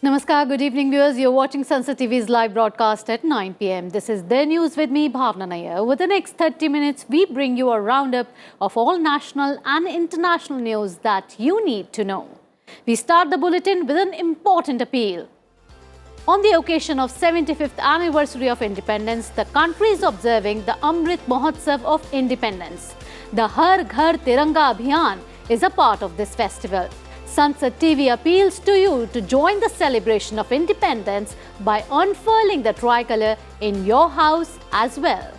Namaskar, good evening viewers. You're watching Sansad TV's live broadcast at 9 p.m. This is their news with me, Bhawna Nayar. Over the next 30 minutes, we bring you a roundup of all national and international news that you need to know. We start the bulletin with an important appeal. On the occasion of 75th anniversary of independence, the country is observing the Amrit Mahotsav of Independence. The Har Ghar Tiranga Abhiyan is a part of this festival. Sansad TV appeals to you to join the celebration of independence by unfurling the tricolour in your house as well.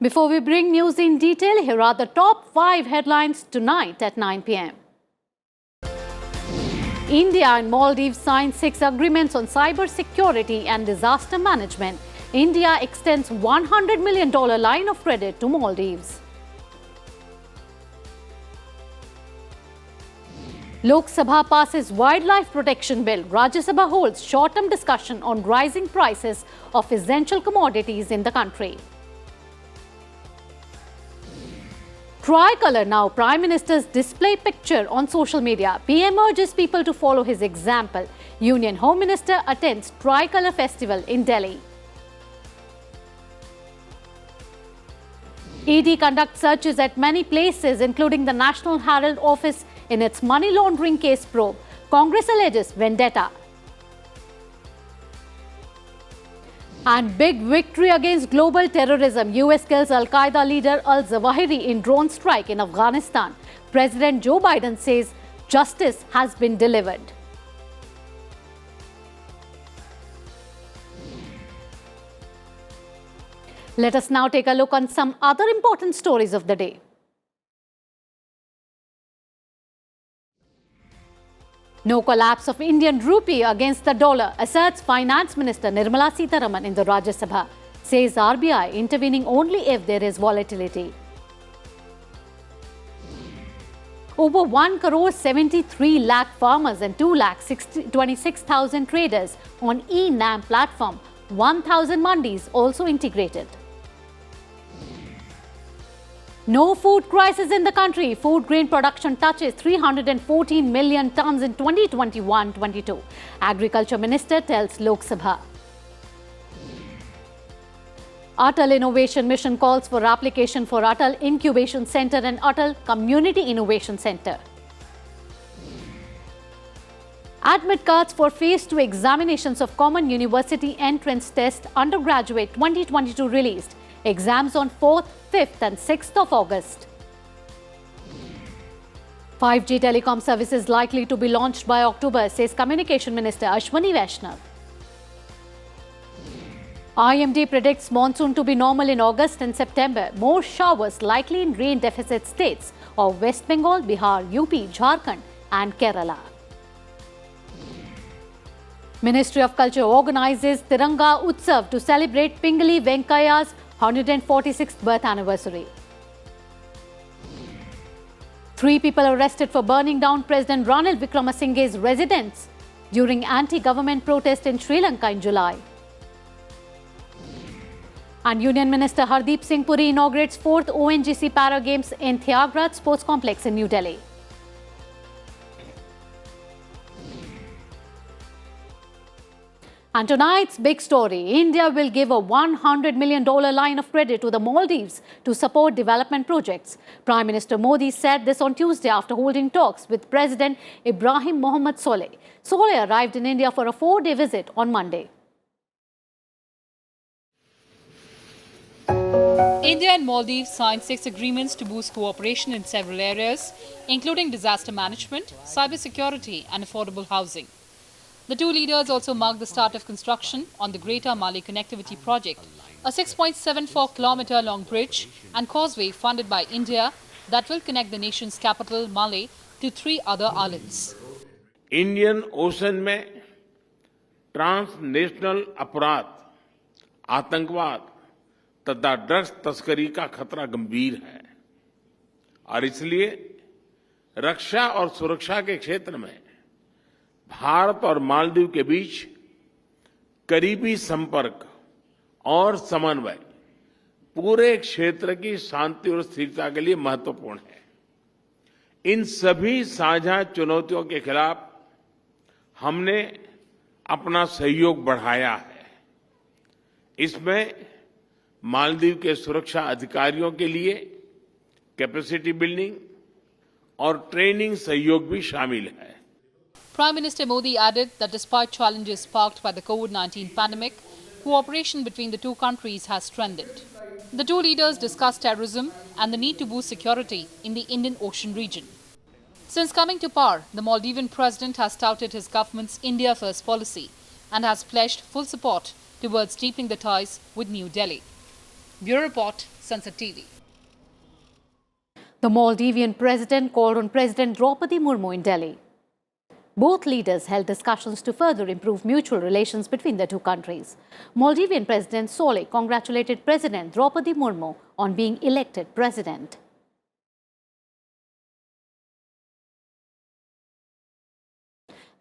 Before we bring news in detail, here are the top 5 headlines tonight at 9 p.m. India and Maldives signed 6 agreements on cyber security and disaster management. India extends $100 million line of credit to Maldives. Lok Sabha passes Wildlife Protection Bill. Rajya Sabha holds short-term discussion on rising prices of essential commodities in the country. Tricolour now, Prime Minister's display picture on social media. PM urges people to follow his example. Union Home Minister attends Tricolour Festival in Delhi. ED conducts searches at many places, including the National Herald office in its money laundering case probe. Congress alleges vendetta. And big victory against global terrorism. US kills Al-Qaeda leader AL-ZAWAHIRI in drone strike in Afghanistan. President Joe Biden says justice has been delivered. Let us now take a look on some other important stories of the day. No collapse of Indian rupee against the dollar, asserts Finance Minister Nirmala Sitharaman in the Rajya Sabha. Says RBI intervening only if there is volatility. Over 1,73 lakh farmers and 2,26,000 traders on eNAM platform. 1,000 mandis also integrated. No food crisis in the country. Food grain production touches 314 million tons in 2021-22. Agriculture Minister tells Lok Sabha. ATAL Innovation Mission calls for application for ATAL Incubation Center and ATAL Community Innovation Center. Admit cards for Phase 2 examinations of Common University Entrance Test Undergraduate 2022 released. Exams on 4th, 5th and 6th of August. 5G telecom services likely to be launched by October, says Communication Minister Ashwini Vaishnav. IMD predicts monsoon to be normal in August and September. More showers likely in rain deficit states of West Bengal, Bihar, UP, Jharkhand and Kerala. Ministry of Culture organizes Tiranga Utsav to celebrate Pingali Venkaya's 146th birth anniversary. 3 people arrested for burning down President Ranil Wickremesinghe's residence during anti-government protest in Sri Lanka in July. And Union Minister Hardeep Singh Puri inaugurates 4th ONGC Para Games in Thiagraj Sports Complex in New Delhi. And tonight's big story, India will give a $100 million line of credit to the Maldives to support development projects. Prime Minister Modi said this on Tuesday after holding talks with President Ibrahim Mohammed Solih. Solih arrived in India for a 4-day visit on Monday. India and Maldives signed 6 agreements to boost cooperation in several areas, including disaster management, cybersecurity and affordable housing. The 2 leaders also marked the start of construction on the Greater Mali Connectivity Project, a 6.74-kilometer-long bridge and causeway funded by India that will connect the nation's capital, Male, to 3 other islands. Indian ocean में transnational अपराध, आतंकवाद तथा drugs तस्करी का खतरा गंभीर है और इसलिए रक्षा और सुरक्षा के क्षेत्र में भारत और मालदीव के बीच करीबी संपर्क और समन्वय पूरे क्षेत्र की शांति और स्थिरता के लिए महत्वपूर्ण है। इन सभी साझा चुनौतियों के खिलाफ हमने अपना सहयोग बढ़ाया है। इसमें मालदीव के सुरक्षा अधिकारियों के लिए कैपेसिटी बिल्डिंग और ट्रेनिंग सहयोग भी शामिल है। Prime Minister Modi added that despite challenges sparked by the COVID-19 pandemic, cooperation between the two countries has strengthened. The two leaders discussed terrorism and the need to boost security in the Indian Ocean region. Since coming to power, the Maldivian president has touted his government's India First policy and has pledged full support towards deepening the ties with New Delhi. Bureau Report, Sansad TV. The Maldivian president called on President Draupadi Murmu in Delhi. Both leaders held discussions to further improve mutual relations between the two countries. Maldivian President Solih congratulated President Draupadi Murmu on being elected president.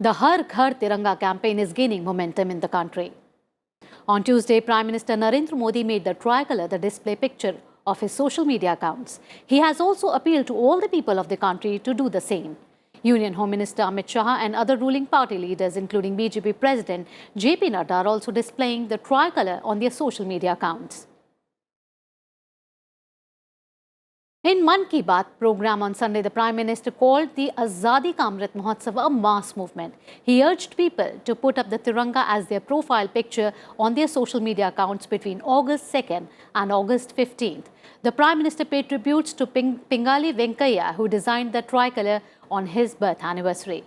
The Har Ghar Tiranga campaign is gaining momentum in the country. On Tuesday, Prime Minister Narendra Modi made the tricolour the display picture of his social media accounts. He has also appealed to all the people of the country to do the same. Union Home Minister Amit Shah and other ruling party leaders, including BJP President JP Nadda, are also displaying the tricolour on their social media accounts. In Mann Ki Baat program on Sunday, the Prime Minister called the Azadi Ka Amrit Mahotsav a mass movement. He urged people to put up the Tiranga as their profile picture on their social media accounts between August 2nd and August 15th. The Prime Minister paid tributes to Pingali Venkaiah, who designed the tricolour on his birth anniversary.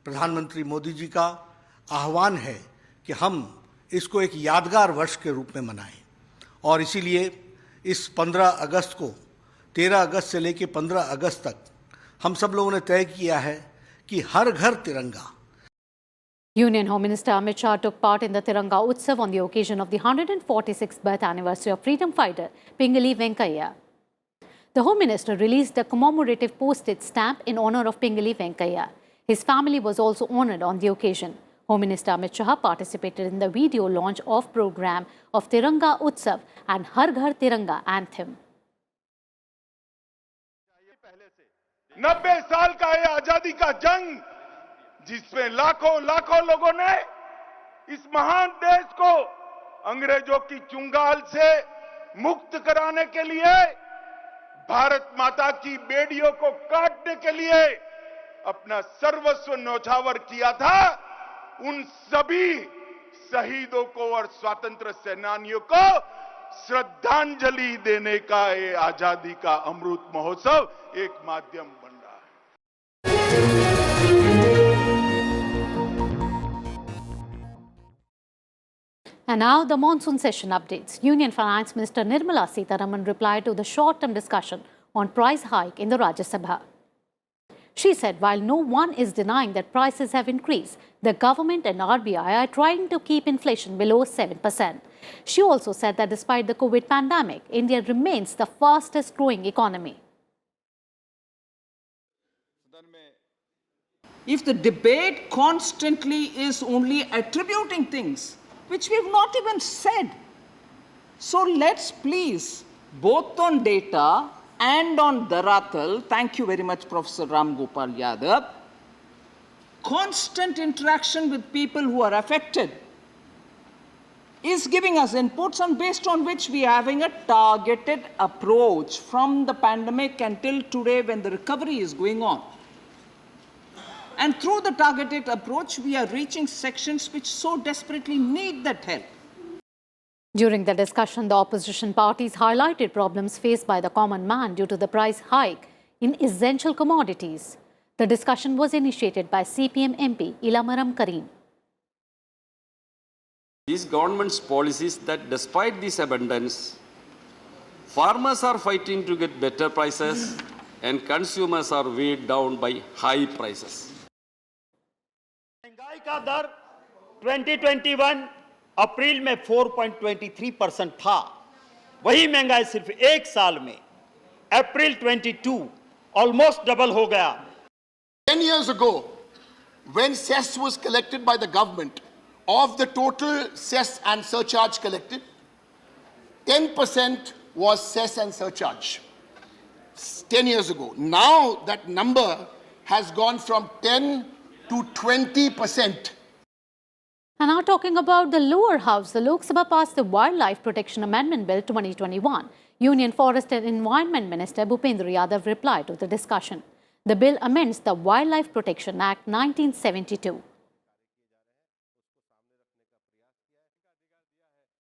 प्रधानमंत्री मोदी जी का आह्वान है कि हम इसको एक यादगार वर्ष के रूप में मनाएं और इसीलिए इस 15 अगस्त को 13 अगस्त से लेकर 15 अगस्त तक हम सब लोगों ने तय किया है कि हर घर तिरंगा. Union Home Minister Amit Shah took part in the Tiranga UTSAV on the occasion of the 146th birth anniversary of freedom fighter Pingali Venkaiah. The Home Minister released a commemorative postage stamp in honour of Pingali Venkaiah. His family was also honoured on the occasion. Home Minister Amit Shah participated in the video launch of program of Tiranga Utsav and Har Ghar Tiranga anthem. 90 साल का ये आजादी का जंग, जिसमें लाखों लाखों लोगों ने इस महान देश को अंग्रेजों की चुंगाल से मुक्त कराने के लिए, भारत माता की बेड़ियों को काटने के लिए अपना सर्वस्व न्यौछावर किया था. उन सभी शहीदों को और स्वतंत्र सेनानियों को श्रद्धांजलि देने का ये आजादी का अमृत महोत्सव एक माध्यम बन रहा है. And now the monsoon session updates. Union Finance Minister Nirmala Sitharaman replied to the short-term discussion on price hike in the Rajya Sabha. She said while no one is denying that prices have increased, the government and RBI are trying to keep inflation below 7%. She also said that despite the COVID pandemic, India remains the fastest growing economy. If the debate constantly is only attributing things which we have not even said, so let's please, both on data and on Dharatal, thank you very much Professor Ram Gopal Yadav, constant interaction with people who are affected is giving us inputs, and based on which we are having a targeted approach from the pandemic until today when the recovery is going on. And through the targeted approach, we are reaching sections which so desperately need that help. During the discussion, the opposition parties highlighted problems faced by the common man due to the price hike in essential commodities. The discussion was initiated by CPM MP Ilamaram Karim. These government's policies that despite this abundance, farmers are fighting to get better prices and consumers are weighed down by high prices. महंगाई का दर 2021 अप्रैल में 4.23% था. वही महंगाई सिर्फ एक साल में अप्रैल 22 ऑलमोस्ट डबल हो गया। 10 years ago, when cess was collected by the government, of the total cess and surcharge collected, 10% was cess and surcharge. 10 years ago. Now that number has gone from 10 to 20%. And now talking about the lower house, the Lok Sabha passed the Wildlife Protection Amendment Bill 2021. Union Forest and Environment Minister Bhupendra Yadav replied to the discussion. The bill amends the Wildlife Protection Act 1972.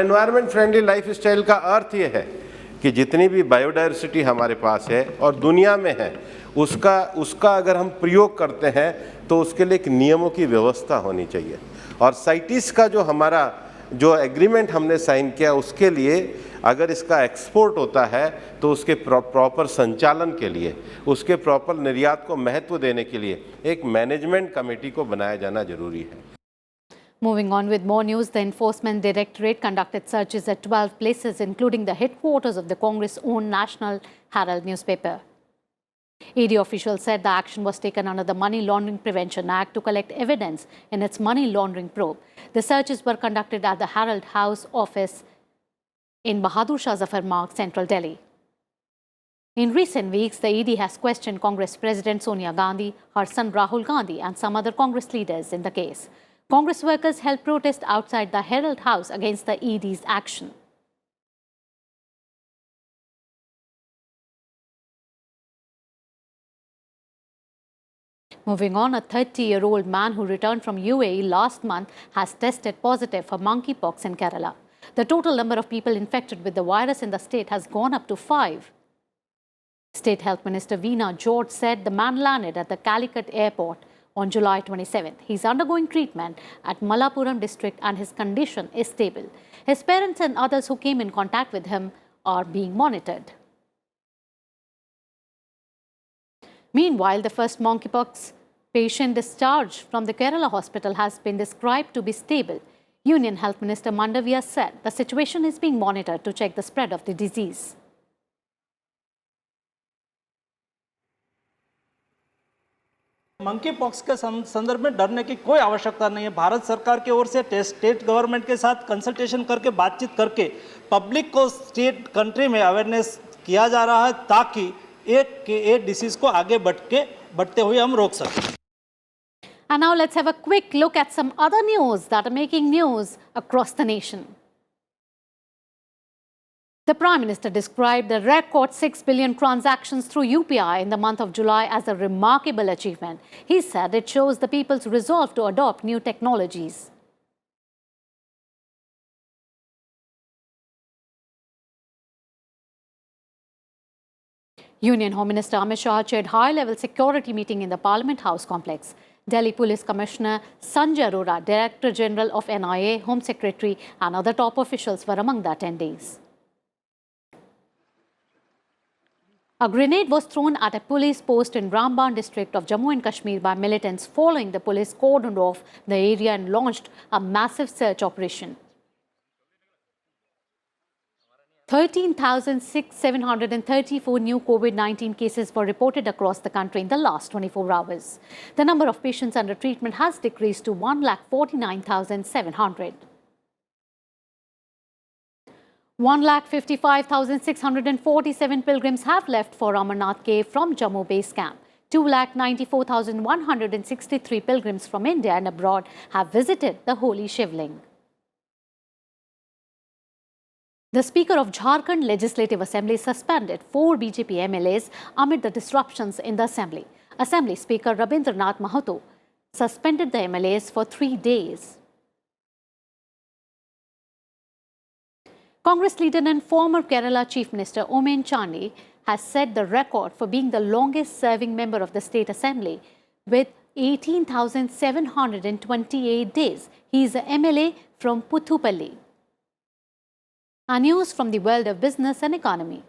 Environment friendly lifestyle का अर्थ ये है कि जितनी भी biodiversity हमारे पास है और दुनिया में है उसका अगर हम प्रयोग करते हैं तो उसके लिए एक नियमों की व्यवस्था होनी चाहिए। और साइटिस का जो हमारा जो एग्रीमेंट हमने साइन किया उसके लिए अगर इसका एक्सपोर्ट होता है तो उसके प्रॉपर संचालन के लिए, उसके प्रॉपर निर्यात को महत्व देने के लिए एक मैनेजमेंट कमेटी को बनाया जाना जरूरी है। Moving on with more news, the Enforcement Directorate conducted searches at 12 places, including the headquarters of the Congress-owned National Herald newspaper. ED officials said the action was taken under the Money Laundering Prevention Act to collect evidence in its money laundering probe. The searches were conducted at the Herald House office in Bahadur Shah Zafar Marg, Central Delhi. In recent weeks, the ED has questioned Congress President Sonia Gandhi, her son Rahul Gandhi, and some other Congress leaders in the case. Congress workers held protest outside the Herald House against the ED's action. Moving on, a 30-year-old man who returned from UAE last month has tested positive for monkeypox in Kerala. The total number of people infected with the virus in the state has gone up to 5. State Health Minister Veena George said the man landed at the Calicut airport on July 27th. He's undergoing treatment at Malappuram district and his condition is stable. His parents and others who came in contact with him are being monitored. Meanwhile, the first monkeypox patient discharged from the Kerala hospital has been described to be stable. Union Health Minister Mandavia said the situation is being monitored to check the spread of the disease. Monkey pox के संदर्भ में डरने की कोई आवश्यकता नहीं है। भारत सरकार की ओर से स्टेट गवर्नमेंट के साथ कंसल्टेशन करके बातचीत करके पब्लिक को स्टेट कंट्री में अवेयरनेस किया जा रहा है ताकि एक डिसीज को आगे बढ़ते हुए हम रोक सकें। And now let's have a quick look at some other news that are making news across the nation. The Prime Minister described the record 6 billion transactions through UPI in the month of July as a remarkable achievement. He said it shows the people's resolve to adopt new technologies. Union Home Minister Amit Shah chaired high-level security meeting in the Parliament House complex. Delhi Police Commissioner Sanjay Arora, Director General of NIA, Home Secretary and other top officials were among the attendees. A grenade was thrown at a police post in Ramban district of Jammu and Kashmir by militants following the police cordoned off the area and launched a massive search operation. 13,734 new COVID-19 cases were reported across the country in the last 24 hours. The number of patients under treatment has decreased to 1,49,700. 1,55,647 pilgrims have left for Amarnath cave from Jammu base camp. 2,94,163 pilgrims from India and abroad have visited the holy Shivling. The Speaker of Jharkhand Legislative Assembly suspended 4 BJP MLAs amid the disruptions in the Assembly. Assembly Speaker Rabindranath Mahato suspended the MLAs for 3 days. Congress leader and former Kerala Chief Minister Omen Chandy has set the record for being the longest-serving member of the State Assembly with 18,728 days. He is a MLA from Puthupalli. Our news from the world of business and economy.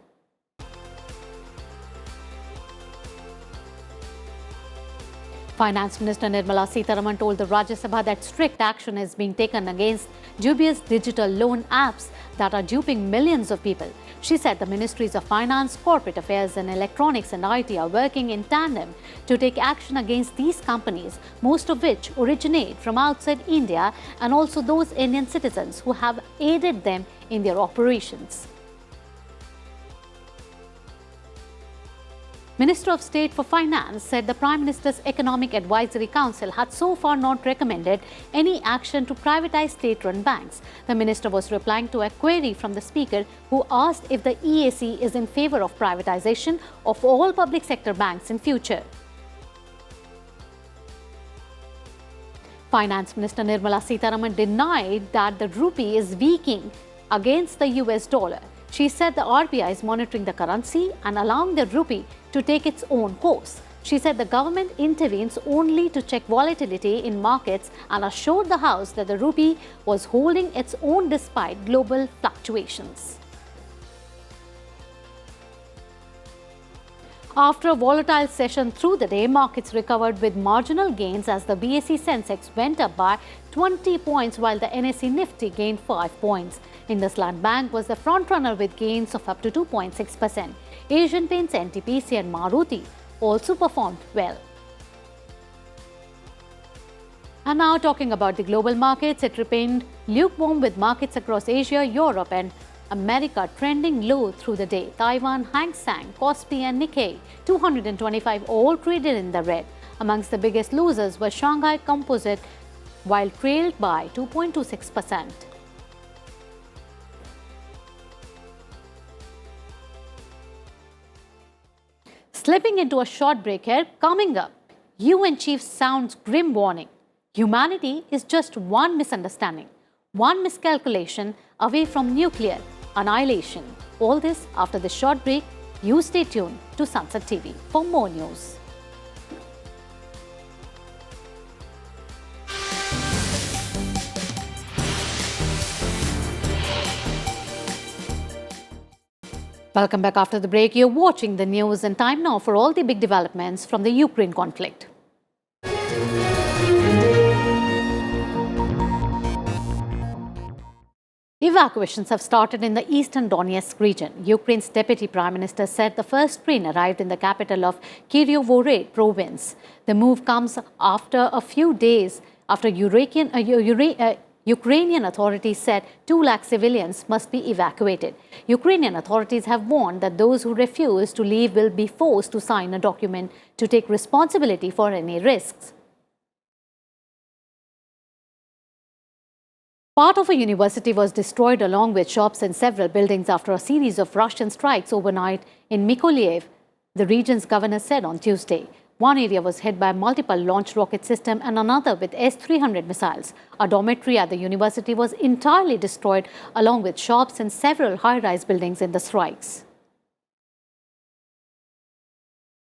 Finance Minister Nirmala Sitharaman told the Rajya Sabha that strict action is being taken against dubious digital loan apps that are duping millions of people. She said the Ministries of Finance, Corporate Affairs and Electronics and IT are working in tandem to take action against these companies, most of which originate from outside India, and also those Indian citizens who have aided them in their operations. Minister of State for Finance said the Prime Minister's Economic Advisory Council had so far not recommended any action to privatize state-run banks. The minister was replying to a query from the Speaker, who asked if the EAC is in favour of privatization of all public sector banks in future. Finance Minister Nirmala Sitharaman denied that the rupee is weakening against the US dollar. She said the RBI is monitoring the currency and allowing the rupee to take its own course. She said the government intervenes only to check volatility in markets and assured the House that the rupee was holding its own despite global fluctuations. After a volatile session through the day, markets recovered with marginal gains as the BSE Sensex went up by 20 points while the NSE Nifty gained 5 points. IndusLand Bank was the frontrunner with gains of up to 2.6%. Asian Paints, NTPC and Maruti also performed well. And now talking about the global markets, it remained lukewarm with markets across Asia, Europe and America trending low through the day. Taiwan, Hang Seng, Kospi and Nikkei 225 all traded in the red. Amongst the biggest losers were Shanghai Composite, while trailed by 2.26%. Slipping into a short break here, coming up, UN Chief sounds grim warning. Humanity is just one misunderstanding, one miscalculation away from nuclear annihilation. All this after the short break. You stay tuned to Sansad TV for more news. Welcome back after the break. You're watching the news and time now for all the big developments from the Ukraine conflict. Evacuations have started in the eastern Donetsk region. Ukraine's Deputy Prime Minister said the first train arrived in the capital of Kyiv province. The move comes after a few days after Ukrainian authorities said 2 lakh civilians must be evacuated. Ukrainian authorities have warned that those who refuse to leave will be forced to sign a document to take responsibility for any risks. Part of a university was destroyed along with shops and several buildings after a series of Russian strikes overnight in Mykolaiv, the region's governor said on Tuesday. One area was hit by a multiple launch rocket system and another with S-300 missiles. A dormitory at the university was entirely destroyed along with shops and several high-rise buildings in the strikes.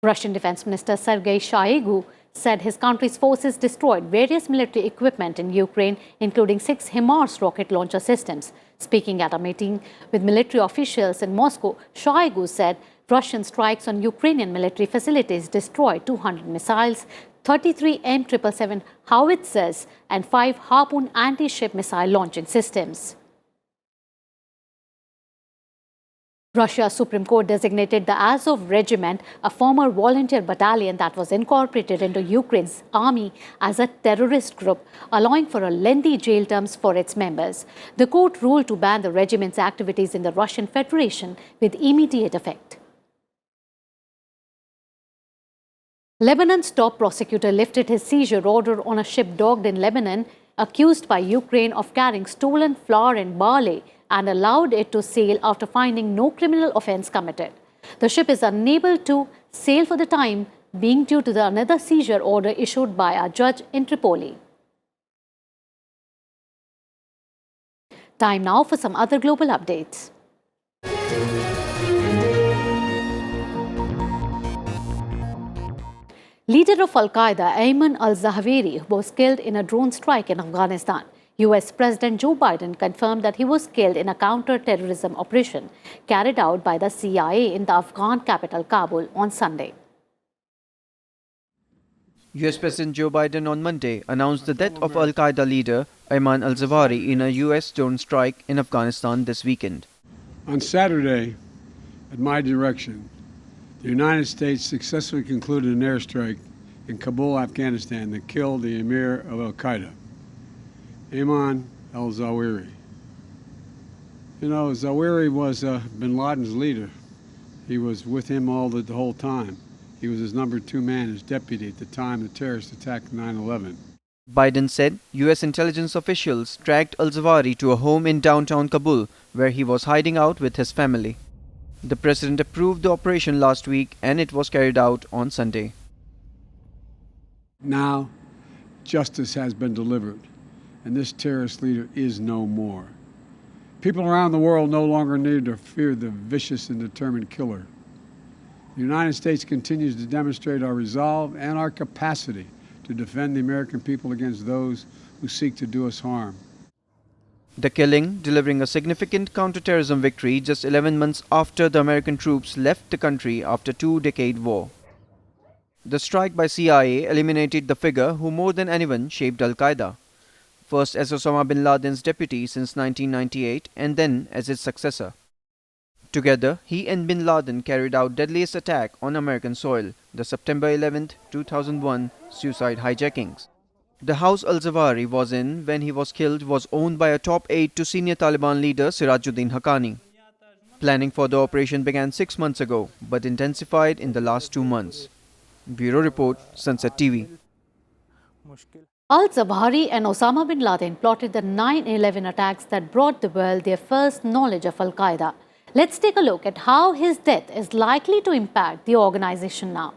Russian Defense Minister Sergei Shoigu said his country's forces destroyed various military equipment in Ukraine, including 6 HIMARS rocket launcher systems. Speaking at a meeting with military officials in Moscow, Shoigu said Russian strikes on Ukrainian military facilities destroyed 200 missiles, 33 M777 howitzers and 5 Harpoon anti-ship missile launching systems. Russia's Supreme Court designated the Azov Regiment, a former volunteer battalion that was incorporated into Ukraine's army, as a terrorist group, allowing for a lengthy jail terms for its members. The court ruled to ban the regiment's activities in the Russian Federation with immediate effect. Lebanon's top prosecutor lifted his seizure order on a ship docked in Lebanon, accused by Ukraine of carrying stolen flour and barley, and allowed it to sail after finding no criminal offense committed. The ship is unable to sail for the time being due to another seizure order issued by a judge in Tripoli. Time now for some other global updates. Leader of Al-Qaeda, Ayman al-Zawahiri, was killed in a drone strike in Afghanistan. US President Joe Biden confirmed that he was killed in a counter-terrorism operation carried out by the CIA in the Afghan capital Kabul on Sunday. US President Joe Biden on Monday announced the death of Al-Qaeda leader Ayman al-Zawahiri in a US drone strike in Afghanistan this weekend. On Saturday, at my direction, the United States successfully concluded an airstrike in Kabul, Afghanistan that killed the emir of Al-Qaeda, Ayman al-Zawahiri. You know, Zawahiri was bin Laden's leader. He was with him the whole time. He was his number 2 man, his deputy at the time the terrorists attacked 9/11. Biden said US intelligence officials tracked al-Zawahiri to a home in downtown Kabul where he was hiding out with his family. The president approved the operation last week and it was carried out on Sunday. Now, justice has been delivered, and this terrorist leader is no more. People around the world no longer need to fear the vicious and determined killer. The United States continues to demonstrate our resolve and our capacity to defend the American people against those who seek to do us harm. The killing delivering a significant counterterrorism victory just 11 months after the American troops left the country after a 2-decade war. The strike by CIA eliminated the figure who more than anyone shaped Al-Qaeda, first as Osama bin Laden's deputy since 1998 and then as his successor. Together, he and bin Laden carried out deadliest attack on American soil, the September 11, 2001 suicide hijackings. The house al-Zawahiri was in when he was killed was owned by a top aide to senior Taliban leader Sirajuddin Haqqani. Planning for the operation began 6 months ago, but intensified in the last 2 months. Bureau Report, Sunset TV. Al-Zawahiri and Osama bin Laden plotted the 9/11 attacks that brought the world their first knowledge of Al-Qaeda. Let's take a look at how his death is likely to impact the organization now.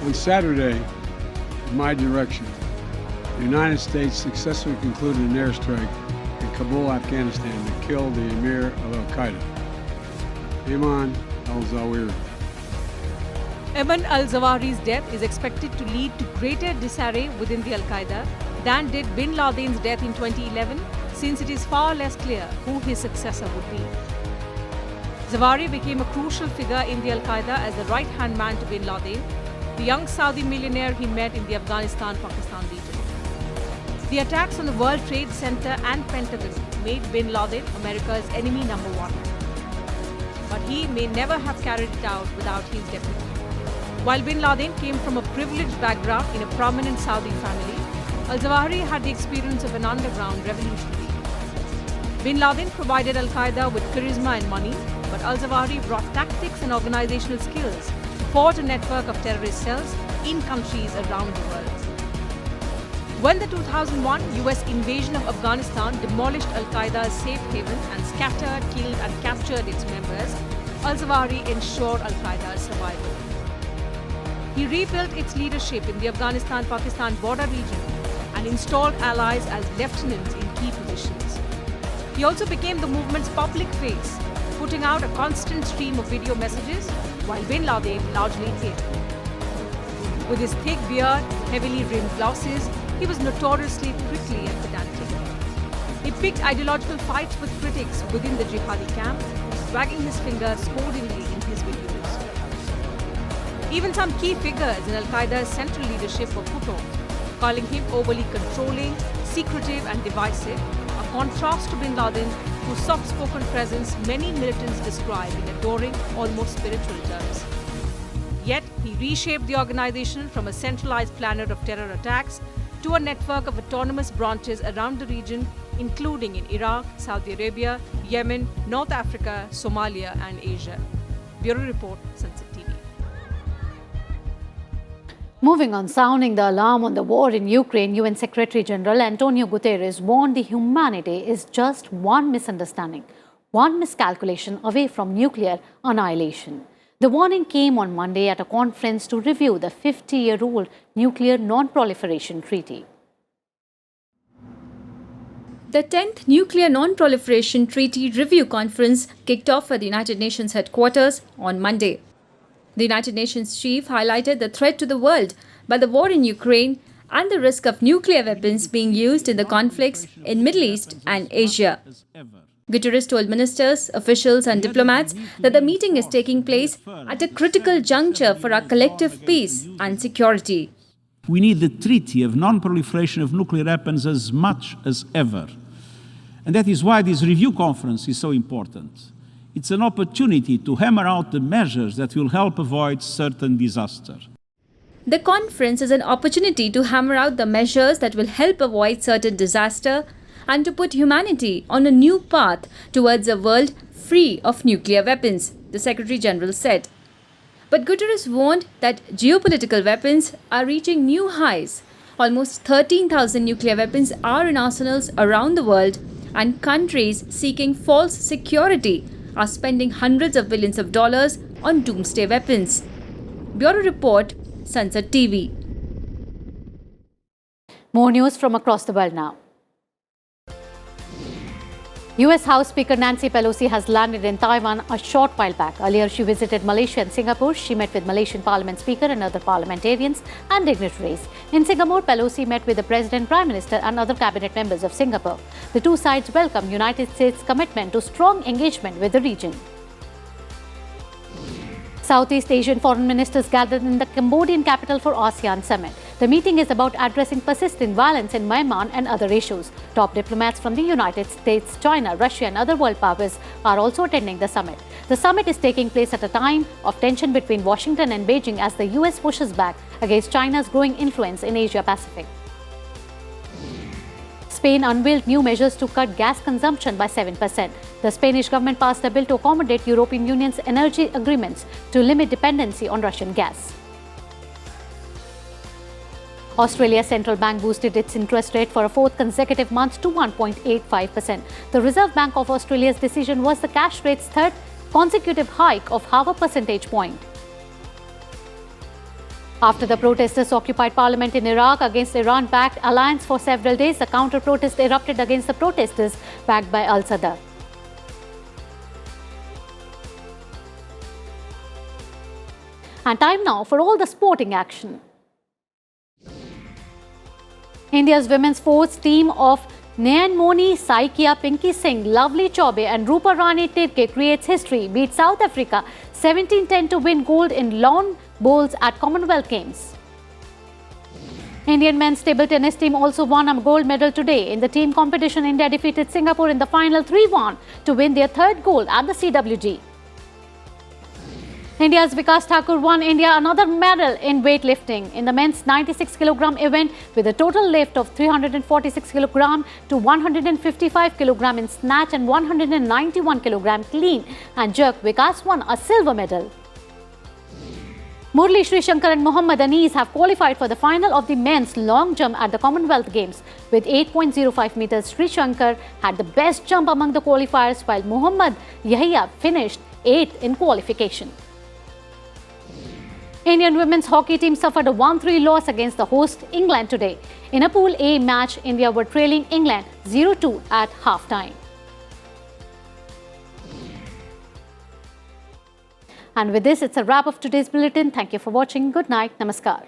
On Saturday, at my direction, the United States successfully concluded an airstrike in Kabul, Afghanistan that killed the emir of Al-Qaeda, Ayman al-Zawahiri. Ayman al-Zawahiri's death is expected to lead to greater disarray within the Al-Qaeda than did bin Laden's death in 2011, since it is far less clear who his successor would be. Zawahiri became a crucial figure in the Al-Qaeda as the right-hand man to bin Laden, the young Saudi millionaire he met in the Afghanistan-Pakistan region. The attacks on the World Trade Center and Pentagon made bin Laden America's enemy number 1. But he may never have carried it out without his deputy. While bin Laden came from a privileged background in a prominent Saudi family, al-Zawahiri had the experience of an underground revolutionary. Bin Laden provided Al-Qaeda with charisma and money, but al-Zawahiri brought tactics and organizational skills to forge a network of terrorist cells in countries around the world. When the 2001 US invasion of Afghanistan demolished Al-Qaeda's safe haven and scattered, killed and captured its members, al-Zawahiri ensured Al-Qaeda's survival. He rebuilt its leadership in the Afghanistan-Pakistan border region and installed allies as lieutenants in key positions. He also became the movement's public face, putting out a constant stream of video messages while bin Laden largely hid. With his thick beard, heavily rimmed glasses, he was notoriously prickly and pedantic. He picked ideological fights with critics within the jihadi camp, wagging his finger scoldingly in his videos. Even some key figures in Al-Qaeda's central leadership were put off, calling him overly controlling, secretive and divisive, a contrast to bin Laden, whose soft-spoken presence many militants describe in adoring, almost spiritual terms. Yet, he reshaped the organization from a centralized planner of terror attacks to a network of autonomous branches around the region, including in Iraq, Saudi Arabia, Yemen, North Africa, Somalia and Asia. Bureau Report, Sunset TV. Moving on, sounding the alarm on the war in Ukraine, UN Secretary General Antonio Guterres warned the humanity is just one misunderstanding, one miscalculation away from nuclear annihilation. The warning came on Monday at a conference to review the 50-year-old Nuclear Non-Proliferation Treaty. The 10th Nuclear Non-Proliferation Treaty Review Conference kicked off at the United Nations headquarters on Monday. The United Nations chief highlighted the threat to the world by the war in Ukraine and the risk of nuclear weapons being used in the conflicts in Middle East and Asia. Guterres told ministers, officials and diplomats that the meeting is taking place at a critical juncture for our collective peace and security. We need the treaty of non-proliferation of nuclear weapons as much as ever. And that is why this review conference is so important. It's an opportunity to hammer out the measures that will help avoid certain disaster. The conference is an opportunity to hammer out the measures that will help avoid certain disaster and to put humanity on a new path towards a world free of nuclear weapons, the Secretary General said. But Guterres warned that geopolitical weapons are reaching new highs. Almost 13,000 nuclear weapons are in arsenals around the world, and countries seeking false security are spending hundreds of billions of dollars on doomsday weapons. Bureau Report, Sansad TV. More news from across the world now. US House Speaker Nancy Pelosi has landed in Taiwan a short while back. Earlier, she visited Malaysia and Singapore. She met with Malaysian Parliament Speaker and other parliamentarians and dignitaries. In Singapore, Pelosi met with the President, Prime Minister and other cabinet members of Singapore. The two sides welcomed United States' commitment to strong engagement with the region. Southeast Asian foreign ministers gathered in the Cambodian capital for ASEAN summit. The meeting is about addressing persistent violence in Myanmar and other issues. Top diplomats from the United States, China, Russia and other world powers are also attending the summit. The summit is taking place at a time of tension between Washington and Beijing as the US pushes back against China's growing influence in Asia-Pacific. Spain unveiled new measures to cut gas consumption by 7%. The Spanish government passed a bill to accommodate European Union's energy agreements to limit dependency on Russian gas. Australia's central bank boosted its interest rate for a fourth consecutive month to 1.85%. The Reserve Bank of Australia's decision was the cash rate's third consecutive hike of half a percentage point. After the protesters occupied parliament in Iraq against Iran-backed alliance for several days, the counter-protest erupted against the protesters backed by Al-Sadr. And time now for all the sporting action. India's women's sports team of Nayanmoni, Saikia, Pinky Singh, Lovely Chaube and Rupa Rani Tirke creates history, beat South Africa 17-10 to win gold in lawn bowls at Commonwealth Games. Indian men's table tennis team also won a gold medal today. In the team competition, India defeated Singapore in the final 3-1 to win their third gold at the CWG. India's Vikas Thakur won India another medal in weightlifting in the men's 96 kg event with a total lift of 346 kg to 155 kg in snatch and 191 kg clean and jerk. Vikas won a silver medal. Murli, Sri Shankar and Muhammad Anis have qualified for the final of the men's long jump at the Commonwealth Games. With 8.05 meters, Sri Shankar had the best jump among the qualifiers while Muhammad Yahya finished 8th in qualification. Indian women's hockey team suffered a 1-3 loss against the host England today. In a Pool A match, India were trailing England 0-2 at half-time. And with this, it's a wrap of today's bulletin. Thank you for watching. Good night. Namaskar.